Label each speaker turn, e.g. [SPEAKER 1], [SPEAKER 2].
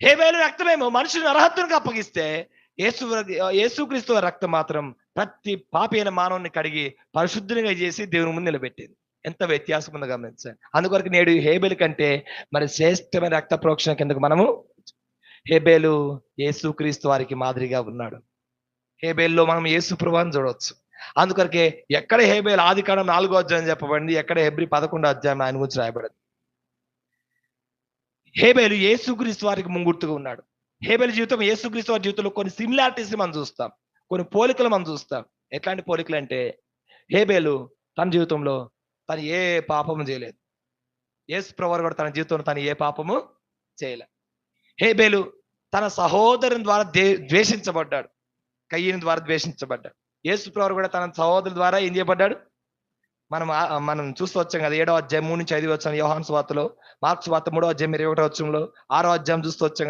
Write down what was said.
[SPEAKER 1] హేబేలు రక్తమేమో మనుషుని అర్హతనికి అప్పగిస్తే, యేసుక్రీస్తు వారి రక్తం మాత్రం ప్రతి పాపి అయిన మానవుని కడిగి పరిశుద్ధునిగా చేసి దేవుని ముందు నిలబెట్టింది. ఎంత వ్యత్యాసం ఉందో గమనించండి. అందుకొరకు నేడు హేబేలు కంటే మరి శ్రేష్టమైన రక్త ప్రోక్షణ కిందకు మనము, హేబేలు యేసుక్రీస్తు వారికి మాదిరిగా ఉన్నాడు. హేబేలులో మనం యేసు ప్రభువుని చూడవచ్చు. అందుకొరకే ఎక్కడ హేబేలు ఆదికాండం 4వ అధ్యాయం చెప్పబడింది, ఎక్కడ హెబ్రీ 11వ అధ్యాయం ఆయన గురించి రాయబడింది. హేబేలు యేసుక్రీస్తు వారికి ముంగుర్తుగా ఉన్నాడు. హేబేలు జీవితం యేసుక్రీస్తు వారి జీవితంలో కొన్ని సిమిలారిటీస్ మనం చూస్తాం, కొన్ని పోలికలు మనం చూస్తాం. ఎట్లాంటి పోలికలు అంటే, హేబేలు తన జీవితంలో తను ఏ పాపము చేయలేదు. యేసు ప్రభువు కూడా తన జీవితంలో తను ఏ పాపము చేయలేదు. హేబేలు తన సహోదరుని ద్వారా ద్వేషించబడ్డాడు. కయ్యని ద్వారా ద్వేషించబడ్డాడు. యేసు ప్రభువు కూడా తన సహోదరుల ద్వారా ఏం చేయబడ్డాడు? మనం చూస్తూ వచ్చాం కదా, 7వ అధ్యాయం 3 నుంచి 5 వచ్చాం యోహాను సువార్తలో, మార్కు సువార్త 3వ అధ్యాయం 21వ వచనంలో, 6వ అధ్యాయం చూస్తూ వచ్చాం